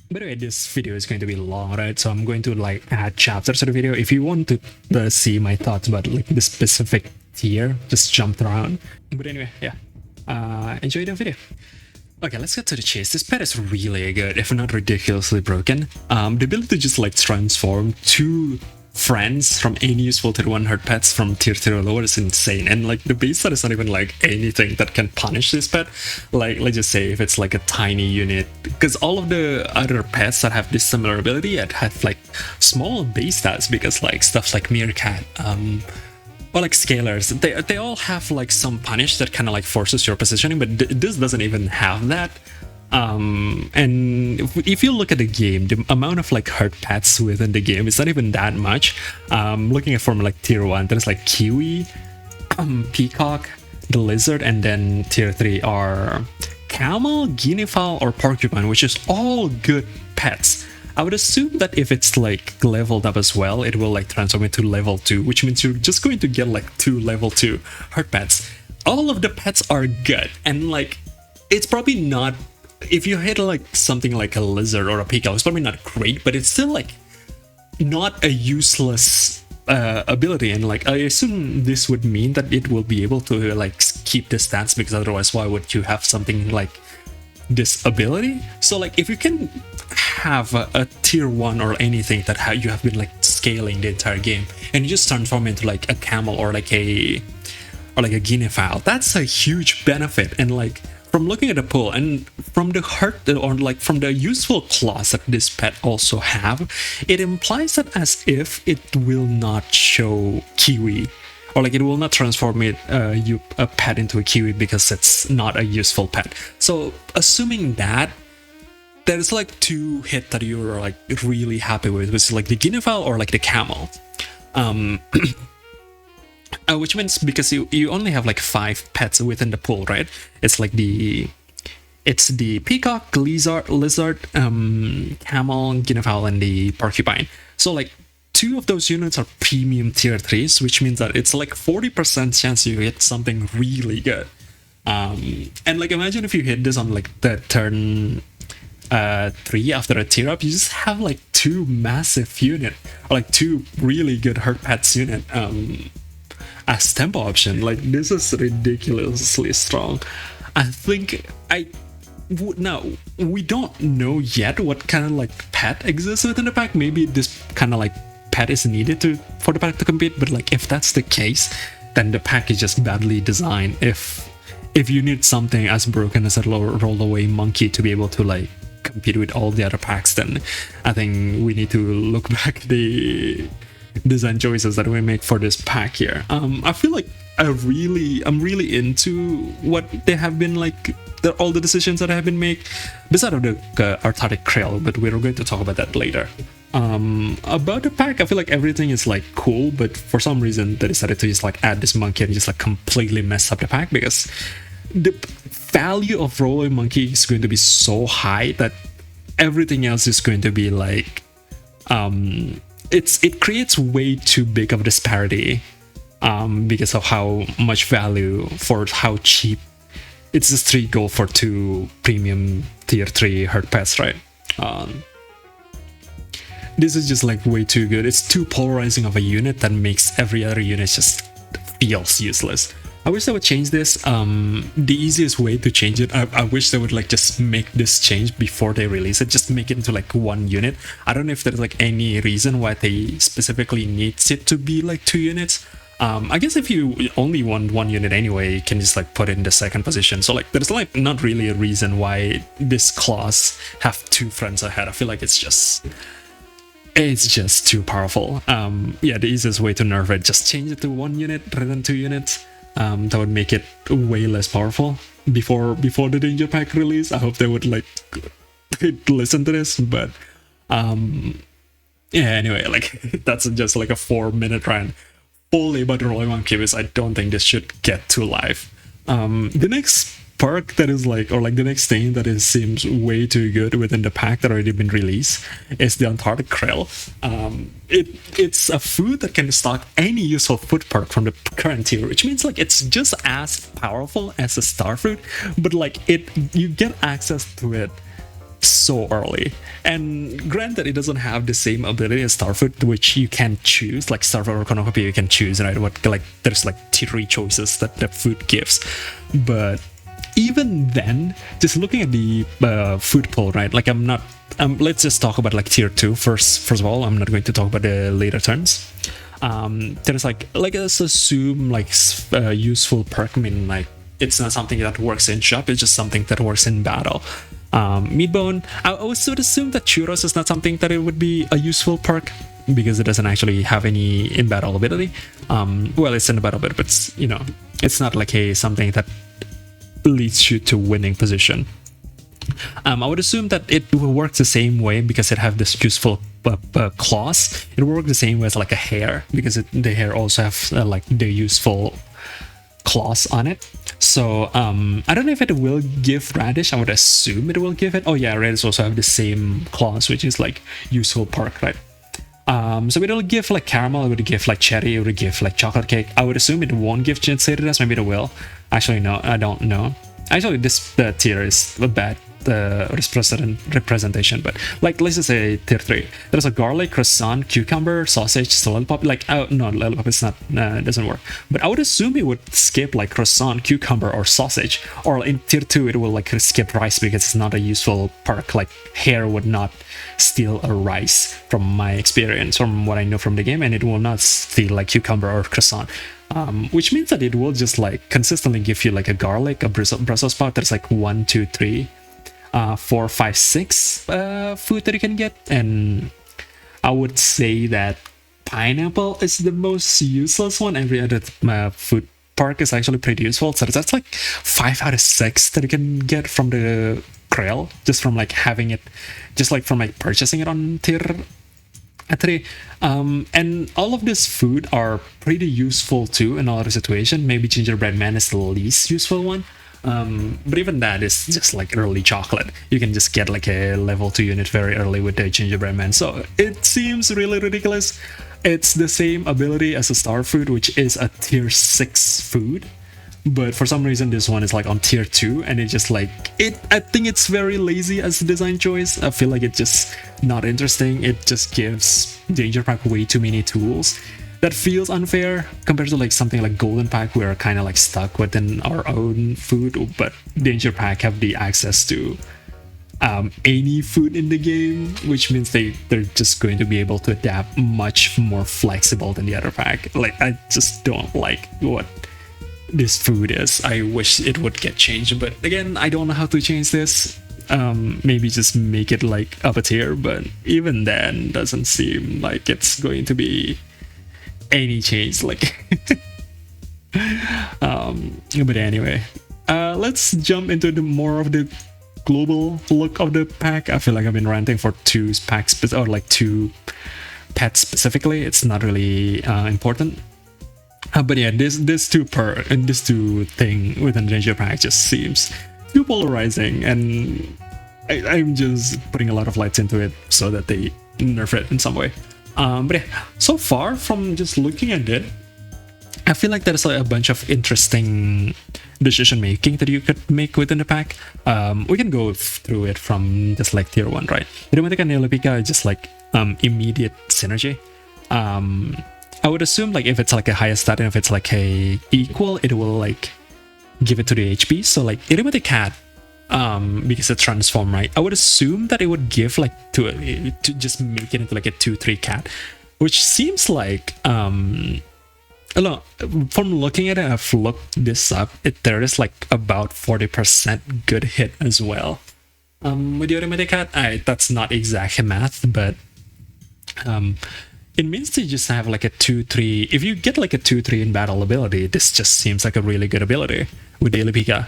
By the way, this video is going to be long, right? So I'm going to like add chapters to the video. If you want to see my thoughts about like the specific tier, just jump around. But anyway, yeah, enjoy the video. Okay, let's get to the chase. This pet is really good, if not ridiculously broken. The ability to just like transform two friends from any useful tier 1 hurt pets from tier 0 lower is insane. And like the base set is not even like anything that can punish this pet. Like let's just say if it's like a tiny unit, because all of the other pets that have this similar ability have like small base stats, because like stuff like Meerkat, or like scalers, they all have like some punish that kind of like forces your positioning, but this doesn't even have that. And if you look at the game, the amount of like hurt pets within the game is not even that much. Looking at from like tier 1, there's like Kiwi, Peacock, the Lizard, and then tier 3 are Camel, Guinea Fowl, or Porcupine, which is all good pets. I would assume that if it's like leveled up as well, it will like transform into level 2, which means you're just going to get like 2 level 2 hurt pets. All of the pets are good, and like it's probably not, if you hit like something like a Lizard or a Peacock, it's probably not great, but it's still like not a useless ability. And like I assume this would mean that it will be able to like keep the stats, because otherwise why would you have something like this ability? So like if you can have a tier 1 or anything that you have been like scaling the entire game, and you just transform into like a camel or like a guinea fowl, that's a huge benefit. And like from looking at the pool and from the hurt, or like from the useful clause that this pet also have, it implies that as if it will not show Kiwi, or like it will not transform a pet into a Kiwi because it's not a useful pet. So assuming that, there's like 2 hits that you're like really happy with, which is like the guinea fowl or like the camel. Which means because you only have like 5 pets within the pool, right? It's like the peacock, lizard, camel, guinea fowl, and the porcupine. So like 2 of those units are premium tier 3s, which means that it's like 40% chance you hit something really good. And like imagine if you hit this on like the turn 3 after a tier up, you just have like 2 massive unit, or like 2 really good hurt pets unit as tempo option. Like this is ridiculously strong. I think now we don't know yet what kind of like pet exists within the pack. Maybe this kind of like pet is needed for the pack to compete, but like if that's the case, then the pack is just badly designed. If you need something as broken as a roll away monkey to be able to like compete with all the other packs, then I think we need to look back the design choices that we make for this pack here. I feel like I'm really into what they have been like, all the decisions that have been made, beside of the Arctic Krill, but we're going to talk about that later. About the pack, I feel like everything is like cool, but for some reason they decided to just like add this monkey and just like completely mess up the pack, because the value of rolling monkey is going to be so high that everything else is going to be like it creates way too big of a disparity, because of how much value for how cheap it's a street goal for 2 premium tier 3 hurt pets, right? This is just like way too good. It's too polarizing of a unit that makes every other unit just feels useless. I wish they would change this. The easiest way to change it, I wish they would like just make this change before they release it. Just make it into like 1 unit. I don't know if there's like any reason why they specifically needs it to be like 2 units. I guess if you only want 1 unit anyway, you can just like put it in the 2nd position. So like there's like not really a reason why this class have 2 friends ahead. I feel like it's just too powerful. Yeah, the easiest way to nerf it, just change it to 1 unit rather than 2 units. That would make it way less powerful before the danger pack release. I hope they would like listen to this, but yeah, anyway, like that's just like a 4-minute rant fully about the rolling monkey, because I don't think this should get to live. The next perk that is like, or like the next thing that seems way too good within the pack that already been released, is the Antarctic Krill. It's a food that can stock any useful food perk from the current tier, which means like it's just as powerful as a star fruit, but like you get access to it so early. And granted, it doesn't have the same ability as Starfoot, which you can choose, like Starfoot or Cornucopia, you can choose, right? What like there's like three choices that the food gives, but even then, just looking at the food pool, right? Like I'm not. Let's just talk about like tier 2 first. First of all, I'm not going to talk about the later turns. There's like let's assume like useful perk. I mean, like it's not something that works in shop. It's just something that works in battle. Meatbone. I also would assume that Churros is not something that it would be a useful perk because it doesn't actually have any in battle ability. Well, it's in the battle bit, but it's, you know, it's not like a something that leads you to winning position. I would assume that it will work the same way because it have this useful claws. It will work the same way as like a hair because the hair also have like the useful claws on it. So I don't know if it will give radish. I would assume it will give it. Oh yeah, radish also have the same claws, which is like useful perk, right? So it will give like caramel, it would give like cherry, it would give like chocolate cake. I would assume it won't give Chinsadas, maybe it will. Actually, no, I don't know. Actually, this tier is a bad representation, but like let's just say tier 3. There's a garlic, croissant, cucumber, sausage, lollipop. Like, oh no, lollipop is not, it doesn't work. But I would assume it would skip like croissant, cucumber, or sausage. Or in tier 2, it will like skip rice because it's not a useful perk. Like hair would not steal a rice from my experience, from what I know from the game, and it will not steal like cucumber or croissant. Which means that it will just like consistently give you like a garlic, a Brussels sprout. There's like 1, 2, 3, 4, 5, 6 food that you can get, and I would say that pineapple is the most useless one. Every other food perk is actually pretty useful, so that's like 5 out of 6 that you can get from the Grail, just from like having it, just like from like purchasing it on tier 3. And all of this food are pretty useful too in other situation. Maybe gingerbread man is the least useful one. But even that is just like early chocolate. You can just get like a level 2 unit very early with the gingerbread man. So it seems really ridiculous. It's the same ability as a star food, which is a tier 6 food. But for some reason this one is like on tier 2, and it just like I think it's very lazy as a design choice. I feel like it's just not interesting. It just gives Danger Pack way too many tools. That feels unfair compared to like something like Golden Pack. We're kind of like stuck within our own food, but Danger Pack have the access to any food in the game, which means they're just going to be able to adapt much more flexible than the other pack. Like I just don't like what this food is. I wish it would get changed, but again, I don't know how to change this. Maybe just make it like up a tier, but even then doesn't seem like it's going to be any change, like but anyway, let's jump into the more of the global look of the pack. I feel like I've been ranting for 2 packs or like 2 pets specifically. It's not really important. But yeah, this two thing within Danger Pack just seems too polarizing, and I'm just putting a lot of lights into it so that they nerf it in some way. But yeah, so far from just looking at it, I feel like there's like a bunch of interesting decision making that you could make within the pack. We can go through it from just like tier 1, right? Iromatica and Neolipika is just like immediate synergy. I would assume like if it's like a highest stat and if it's like a equal, it will like give it to the HP. So like Iromatic Cat, because it's transform, right? I would assume that it would give like to just make it into like a 2/3 cat, which seems like from looking at it, I've looked this up. There is like about 40% good hit as well. With the Automatic Cat, that's not exact math, but it means to just have like a 2/3. If you get like a 2/3 in battle ability, this just seems like a really good ability with the Pika.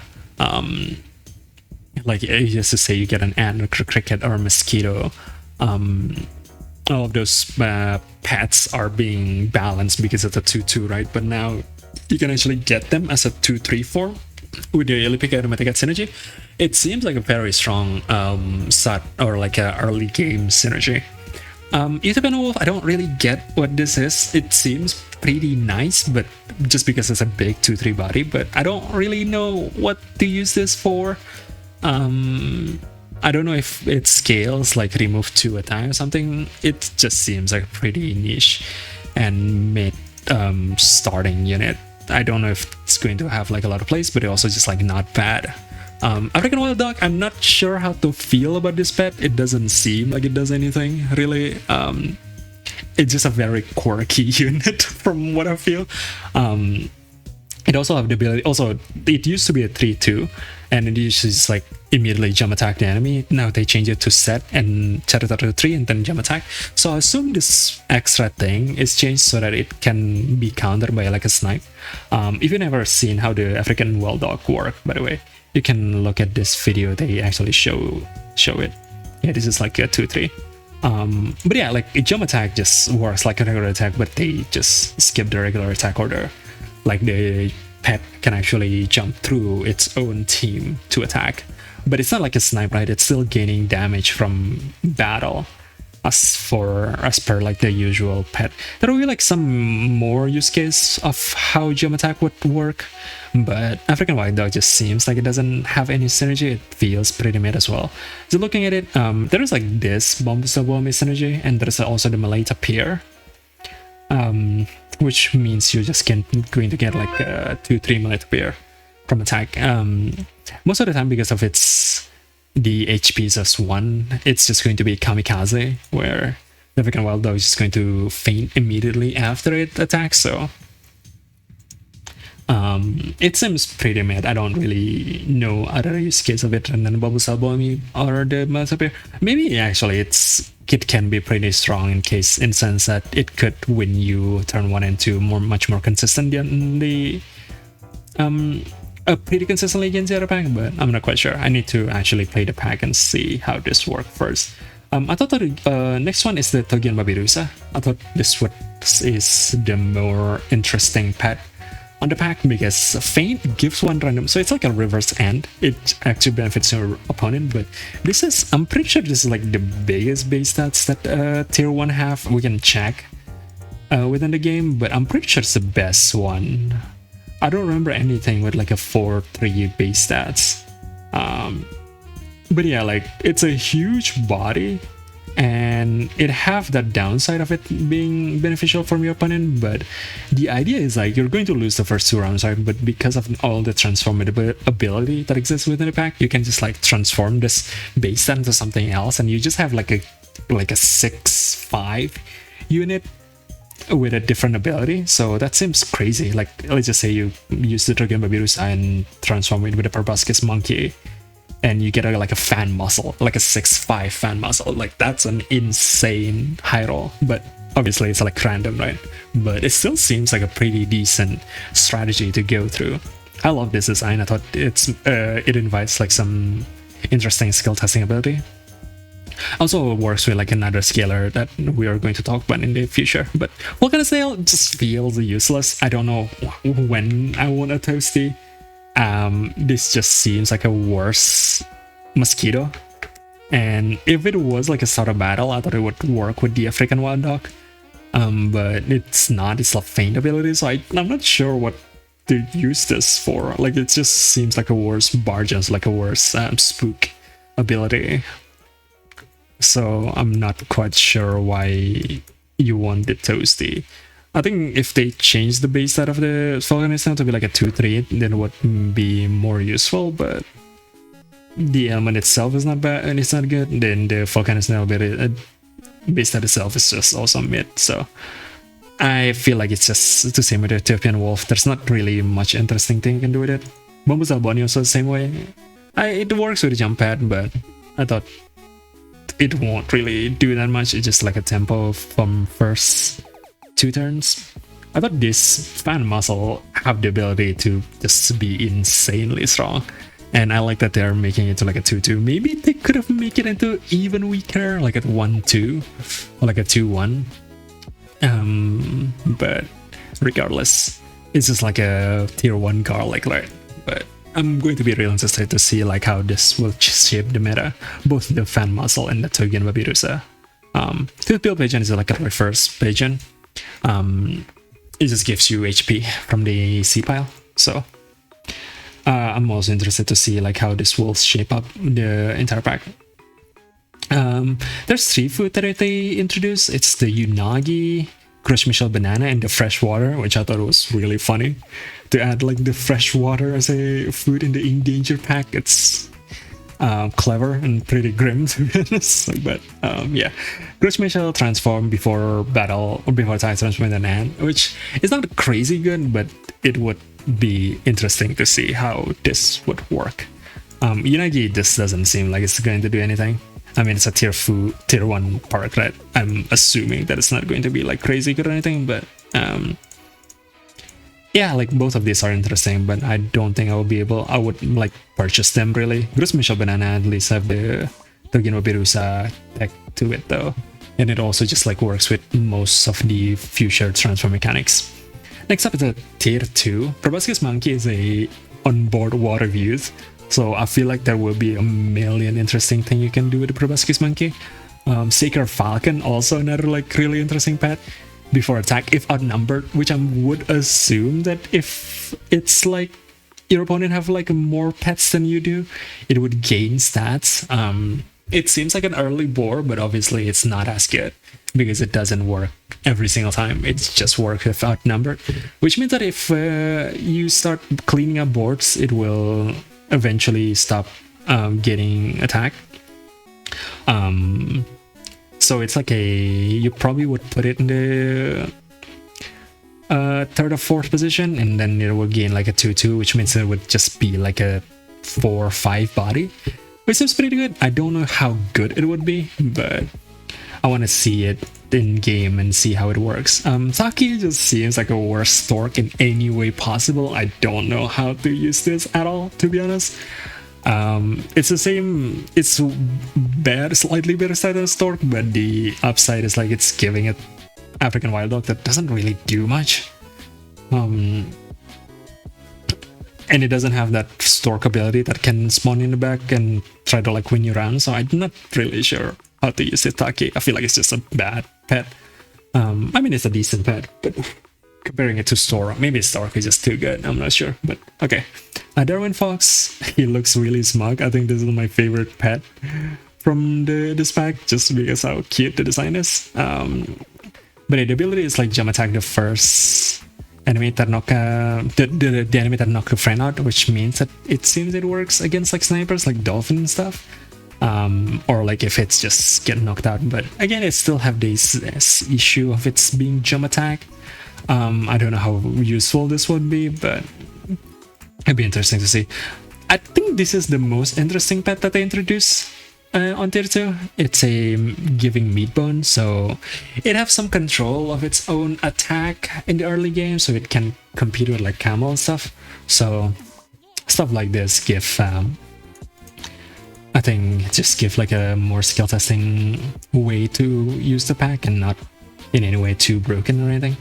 Like just to say you get an ant, or cricket, or a mosquito. All of those pets are being balanced because it's a 2/2, right? But now you can actually get them as a 2/3 form with the Elliptic Automatic Synergy. It seems like a very strong SAT or like a early game synergy. Ethiopian Wolf, I don't really get what this is. It seems pretty nice, but just because it's a big 2/3 body, but I don't really know what to use this for. I don't know if it scales like remove 2 attack or something. It just seems like pretty niche and mid starting unit. I don't know if it's going to have like a lot of plays, but it also just like not bad. African Wild Dog, I'm not sure how to feel about this pet. It doesn't seem like it does anything really. It's just a very quirky unit from what I feel. It also have the ability. Also, it used to be a 3/2, and it used to just like immediately jump attack the enemy. Now they change it to set and set it to 3 and then jump attack. So I assume this extra thing is changed so that it can be countered by like a snipe. If you've never seen how the African Wild Dog work, by the way, you can look at this video. They actually show it. Yeah, this is like a 2/3. But yeah, like a jump attack just works like a regular attack, but they just skip the regular attack order. Like the pet can actually jump through its own team to attack, but it's not like a snipe, right? It's still gaining damage from battle as per like the usual pet. There will be like some more use case of how jump attack would work, but African White Dog just seems like it doesn't have any synergy. It feels pretty mid as well. So looking at it, there is like this Bomb Bomb synergy, and there's also the Malay Tapir, which means you're just going to get like a 2-3 Malay Tapir from attack. Most of the time, because of its the HPs as 1, it's just going to be Kamikaze, where the African Wild Dog is just going to faint immediately after it attacks. So it seems pretty mid. I don't really know other use case of it, and then Bubble Salbomi or the Maltapir. Maybe actually it can be pretty strong in sense that it could win you turn 1 and 2 much more consistent than the pretty consistently against the other pack, but I'm not quite sure. I need to actually play the pack and see how this works first. I thought the next one is the Togian Babirusa. I thought this is the more interesting pet on the pack because Feint gives 1 random, so it's like a reverse end. It actually benefits your opponent, but this is, I'm pretty sure this is like the biggest base stats that tier 1 have. We can check within the game, but I'm pretty sure it's the best one. I don't remember anything with like a 4-3 base stats. But yeah, like it's a huge body, and it have that downside of it being beneficial for your opponent, but the idea is like you're going to lose the first 2 rounds, right? But because of all the transformable ability that exists within the pack, you can just like transform this base stat into something else, and you just have like a 6-5 unit with a different ability. So that seems crazy. Like, let's just say you use the Togian Babirusa and transform it with a Proboscis Monkey, and you get like a fan muscle, like a 6-5 fan muscle. Like, that's an insane high roll, but obviously it's like random, right? But it still seems like a pretty decent strategy to go through. I love this design. I thought it invites like some interesting skill testing ability. Also works with like another scaler that we are going to talk about in the future, but Volcanic Snail just feels useless. I don't know when I want a Toasty. This just seems like a worse mosquito, and if it was like a starter battle, I thought it would work with the African Wild Dog, but it's not. It's a faint ability, so I'm not sure what to use this for. Like, it just seems like a worse Bargeons, like a worse spook ability. So I'm not quite sure why you want the Toasty. I think if they change the base stat of the Volcanic Snail to be like a 2-3, then it would be more useful, but the element itself is not bad and it's not good. Then the Volcanic Snail base stat itself is just also mid, so I feel like it's just the same with the Ethiopian Wolf. There's not really much interesting thing you can do with it. Bombus Alboni also the same way. It works with the jump pad, but I thought it won't really do that much. It's just like a tempo from first 2 turns. I thought this fan muscle have the ability to just be insanely strong, and I like that they're making it to like a 2-2. Maybe they could have made it into even weaker, like a 1-2 or like a 2-1. But regardless, it's just like a tier 1 garlic, right? But I'm going to be real interested to see like how this will shape the meta, both the fan muscle and the Togian Babirusa. Fifth build Pigeon is like a reverse Pigeon. It just gives you HP from the C pile. So I'm also interested to see like how this will shape up the entire pack. There's 3 food that they introduced. It's the unagi, crushed Michelle banana, and the fresh water, which I thought was really funny to add like the fresh water as a food in the endangered pack. It's clever and pretty grim to be honest. But yeah, crushed Michelle transform before battle or before attack transform into an ant, which is not crazy good, but it would be interesting to see how this would work. Unagi just doesn't seem like it's going to do anything. I mean, it's a tier 1 park, right? I'm assuming that it's not going to be like crazy good or anything, but yeah, like both of these are interesting, but I don't think I would like purchase them really. Grus Michel Banana at least have the Togino Birusa tech to it though, and it also just like works with most of the future transfer mechanics. Next up is a tier 2. Proboscis Monkey is a onboard water youth. So I feel like there will be a million interesting things you can do with the Proboscis Monkey. Sacred Falcon, also another like really interesting pet. Before attack, if outnumbered, which I would assume that if it's like your opponent have like more pets than you do, it would gain stats. It seems like an early boar, but obviously it's not as good because it doesn't work every single time. It just works if outnumbered, which means that if you start cleaning up boards, it will eventually stop getting attacked. So it's like you probably would put it in the 3rd or 4th position, and then it will gain like a 2/2, which means it would just be like a 4 or 5 body, which seems pretty good. I don't know how good it would be, but I want to see it in game and see how it works. Taki just seems like a worse stork in any way possible. I don't know how to use this at all, to be honest. It's the same, it's slightly better side than stork, but the upside is like it's giving it African wild dog that doesn't really do much. And it doesn't have that stork ability that can spawn in the back and try to like win you around, so I'm not really sure how to use Itaki. I feel like it's just a bad pet. I mean, it's a decent pet, but comparing it to Stork, maybe Stork is just too good. I'm not sure, but okay. Darwin Fox, he looks really smug. I think this is my favorite pet from this pack, just because how cute the design is. But the ability is like jump attack the first enemy that knock the enemy that knock a friend out, which means that it seems it works against like snipers, like dolphin and stuff. Or like if it's just get knocked out, but again it still have this issue of its being jump attack. I don't know how useful this would be, but it'd be interesting to see. I think this is the most interesting pet that they introduced on tier 2. It's a giving meat bone, so it has some control of its own attack in the early game, so it can compete with like camel and stuff. So stuff like this give I think just give like a more skill testing way to use the pack and not in any way too broken or anything.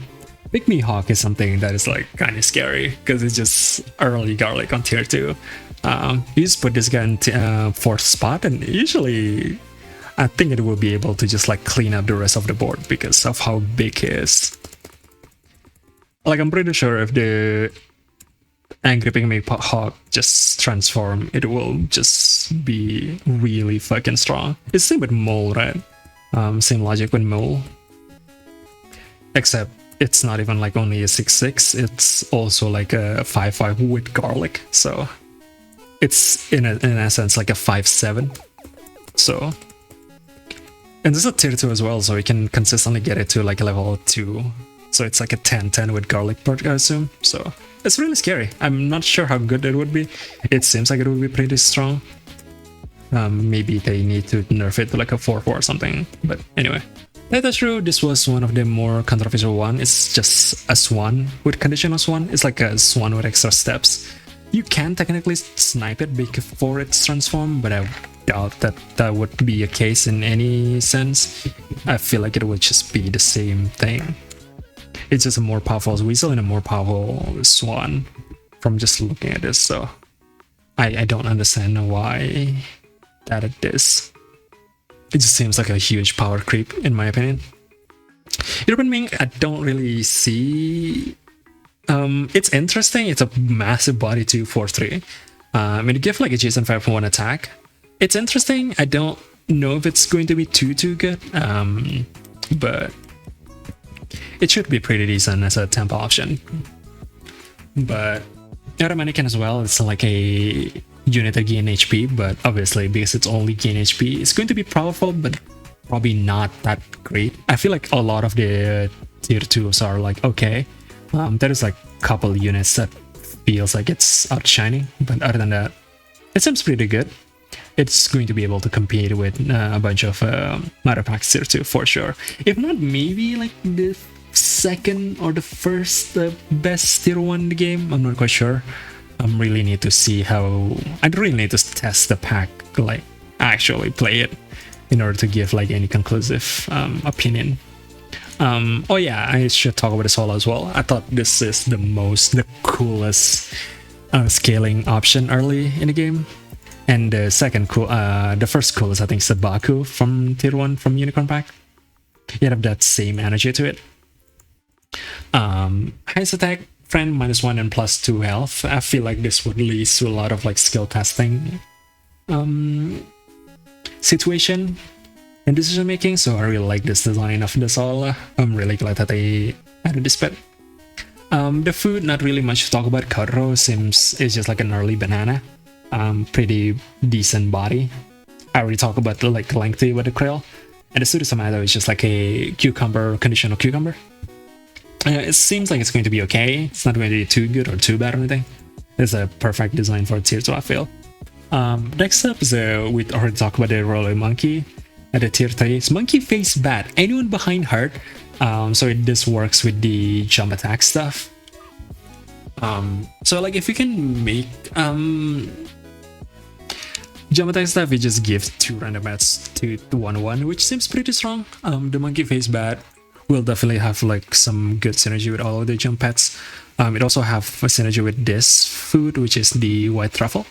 Pygmy Hawk is something that is like kind of scary because it's just early garlic on tier 2. You just put this guy in 4th spot, and usually I think it will be able to just like clean up the rest of the board because of how big he is. Like I'm pretty sure if the Angry Pygmy Hawk just transform, it will just be really fucking strong. It's same with Mole, right? Same logic with Mole. Except it's not even like only a 6/6, it's also like a 5/5 with garlic. So it's in essence like a 5/7. So, and this is a tier 2 as well, so you can consistently get it to like a level 2. So it's like a 10/10 with garlic perk, I assume. So it's really scary. I'm not sure how good it would be. It seems like it would be pretty strong. Maybe they need to nerf it to like a 4/4 or something. But anyway, that's true. This was one of the more controversial one. It's just a swan with conditional swan. It's like a swan with extra steps. You can technically snipe it before it's transformed, but I doubt that that would be a case in any sense. I feel like it would just be the same thing. It's just a more powerful weasel and a more powerful swan from just looking at this, so I don't understand why that it is. It just seems like a huge power creep in my opinion. European Mink, I don't really see. It's interesting. It's a massive body 2/4/3. And it gives like a Jason 5 for 1 attack. It's interesting. I don't know if it's going to be too good, but it should be pretty decent as a tempo option. But other mannequin as well, it's like a unit that gain HP, but obviously because it's only gain HP, it's going to be powerful, but probably not that great. I feel like a lot of the tier 2s are like okay. There is like a couple units that feels like it's outshining, but other than that, it seems pretty good. It's going to be able to compete with a bunch of matter packs tier 2 for sure. If not, maybe like the second or the first best tier 1 in the game. I'm not quite sure. I really need to see how. I really need to test the pack, like actually play it, in order to give like any conclusive opinion. Oh yeah, I should talk about the solo as well. I thought this is the coolest scaling option early in the game. And the the first coolest I think is the Baku from tier 1 from Unicorn Pack. You have that same energy to it. Highest attack, friend -1 and +2 health. I feel like this would lead to a lot of like skill testing situation and decision making, so I really like this design of the Sola. I'm really glad that they added this pet. The food, not really much to talk about. Kotaro seems it's just like an early banana. Pretty decent body. I already talked about the like lengthy with the krill, and the Pseudo Tomato is just like a cucumber, conditional cucumber. It seems like it's going to be okay. It's not going to be too good or too bad or anything. It's a perfect design for tier 2, I feel. Next up is we already talked about the roller monkey at the tier 3. It's monkey face bat. Anyone behind heart. So this works with the jump attack stuff. So like if you can make jump attack stuff, you just give 2 random bats to 1/1, which seems pretty strong. The monkey face bat will definitely have like some good synergy with all of the jump pets. It also have a synergy with this food, which is the white truffle.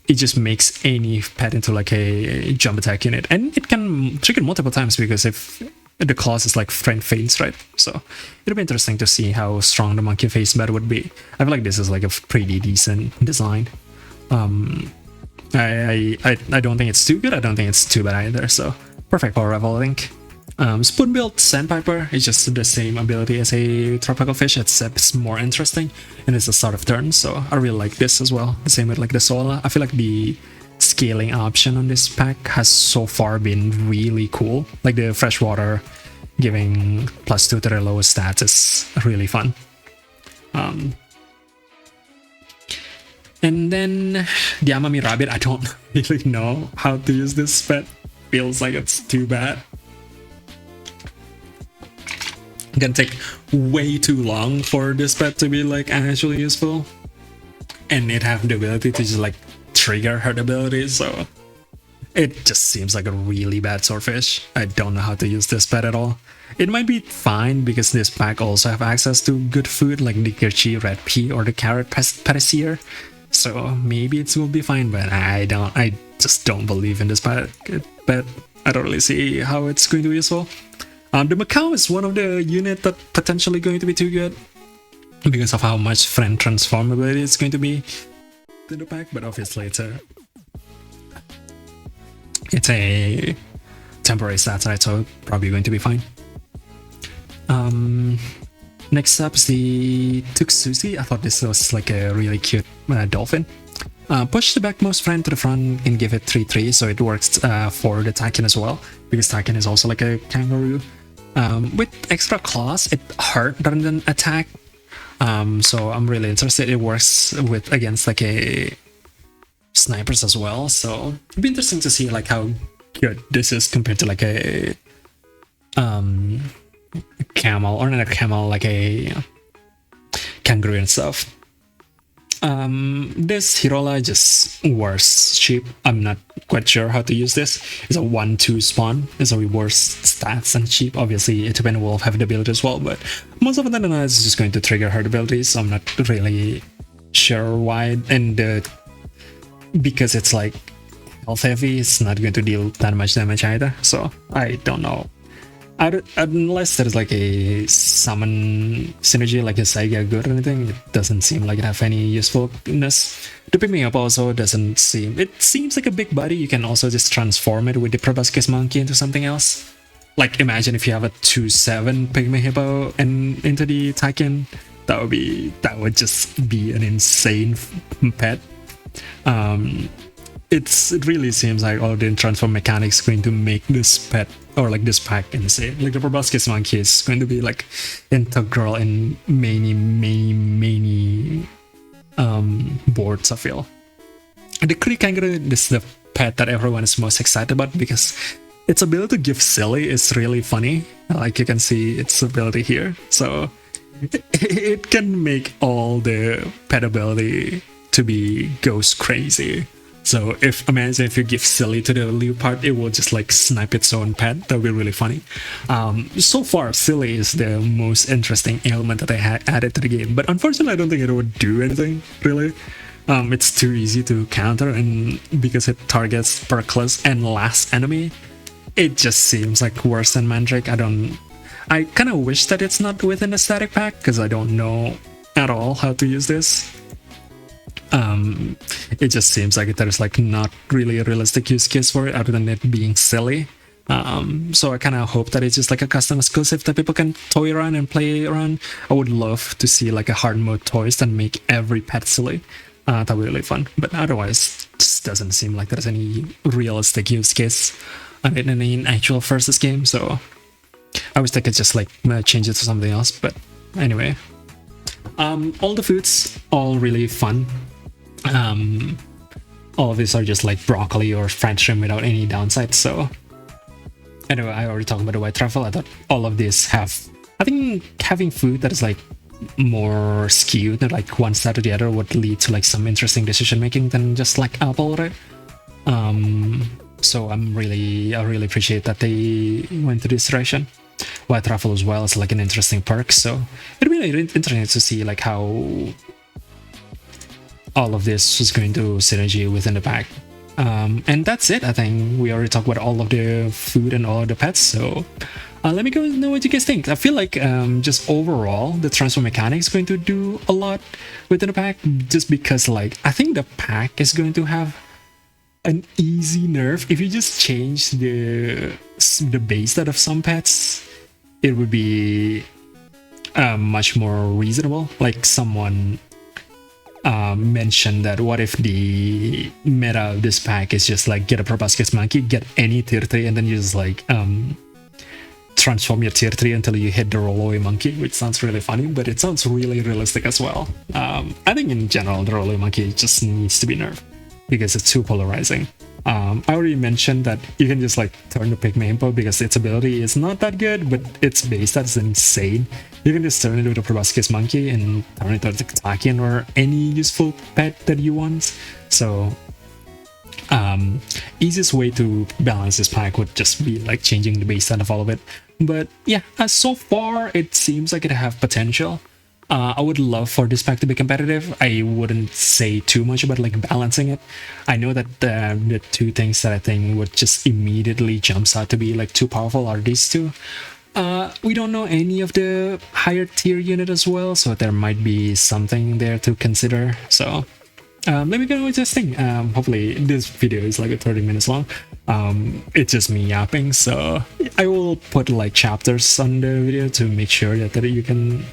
It just makes any pet into like a jump attack unit, and it can trigger multiple times because if the clause is like friend faints, right? So it'll be interesting to see how strong the monkey face bat would be. I feel like this is like a pretty decent design. I don't think it's too good. I don't think it's too bad either. So perfect power level, I think. Spoon built Sandpiper is just the same ability as a tropical fish, except it's more interesting and it's the start of turn, so I really like this as well. The same with like the Sola. I feel like the scaling option on this pack has so far been really cool. Like the freshwater giving +2 to their lowest stats is really fun. And then the Amami Rabbit, I don't really know how to use this pet. Feels like it's too bad. Gonna take way too long for this pet to be like actually useful, and it have the ability to just like trigger her abilities, so it just seems like a really bad swordfish. I don't know how to use this pet at all. It might be fine because this pack also have access to good food like the Girchi red pea or the carrot patissier, so maybe it will be fine, but I just don't believe in this pet. But I don't really see how it's going to be useful. The Macau is one of the unit that potentially going to be too good because of how much friend transformability it's going to be in the pack, but obviously it's a temporary stat, right? So probably going to be fine. Next up is the Tuksusi. I thought this was like a really cute dolphin. Push the backmost friend to the front and give it 3/3, so it works for the Taken as well, because Taken is also like a kangaroo. With extra claws, it hurt rather than attack. So I'm really interested. It works with against like a snipers as well. So it'd be interesting to see like how good this is compared to like a camel, or not a camel, like a kangaroo and stuff. This Hirola just worse cheap. I'm not quite sure how to use this. It's a 1/2 spawn. It's a worse stats and cheap. Obviously, it and Wolf have the ability as well, but most of them is just going to trigger her abilities. So I'm not really sure why. And because it's like health heavy, it's not going to deal that much damage either. So I don't know. Unless there's like a summon synergy like a Saiga good or anything, it doesn't seem like it have any usefulness. The pick me up also doesn't seem. It seems like a big body. You can also just transform it with the proboscis monkey into something else. Like imagine if you have a 2/7 pygmy hippo and into the Taiken, that would just be an insane pet. It really seems like all the transform mechanics going to make this pet or like this pack insane. Like the proboscis monkey is going to be like integral in many boards, I feel. And the Kuri Kangaroo is the pet that everyone is most excited about because its ability to give silly is really funny. Like you can see its ability here. So it can make all the pet ability to be ghost crazy. So imagine if you give silly to the leopard, it will just like snipe its own pet. That would be really funny. So far, silly is the most interesting element that they added to the game. But unfortunately, I don't think it would do anything really. It's too easy to counter, and because it targets Perclus and last enemy, it just seems like worse than Mandrake. I kind of wish that it's not within a static pack because I don't know at all how to use this. It just seems like there's like not really a realistic use case for it other than it being silly. So I kind of hope that it's just like a custom exclusive that people can toy around and play around. I would love to see like a hard mode toys that make every pet silly. That would be really fun. But otherwise, it just doesn't seem like there's any realistic use case in an actual versus game. So I wish they could just like change it to something else. But anyway, all the foods, all really fun. All of these are just like broccoli or fried shrimp without any downside. So anyway, I already talked about the white truffle. I thought all of these have, I think having food that is like more skewed, like one side or the other, would lead to like some interesting decision making than just like apple, right? So I really appreciate that they went to this direction. White truffle as well is like an interesting perk. So it'd be really interesting to see like how all of this is going to synergy within the pack. And that's it. I think we already talked about all of the food and all of the pets. So let me go know what you guys think. I feel like just overall the transfer mechanic is going to do a lot within the pack, just because like I think the pack is going to have an easy nerf. If you just change the base stat of some pets, it would be much more reasonable. Like someone mentioned that what if the meta of this pack is just like get a proboscis monkey, get any tier 3, and then you just like transform your tier 3 until you hit the rollaway monkey, which sounds really funny, but it sounds really realistic as well. I think in general the rollaway monkey just needs to be nerfed because it's too polarizing. I already mentioned that you can just like turn the pygmy hippo because its ability is not that good, but its base stat is insane. You can just turn it with a proboscis monkey and turn it into a Takian or any useful pet that you want. So easiest way to balance this pack would just be like changing the base stat of all of it. But yeah, so far it seems like it have potential. I would love for this pack to be competitive. I wouldn't say too much about like balancing it. I know that the two things that I think would just immediately jumps out to be like too powerful are these two. We don't know any of the higher tier unit as well, so there might be something there to consider. So let me get with this thing. Hopefully this video is like 30 minutes long. It's just me yapping, so I will put like chapters on the video to make sure that you can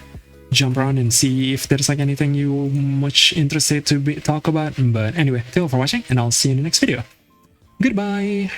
jump around and see if there's like anything you much interested to talk about. But anyway, thank you for watching, and I'll see you in the next video. Goodbye.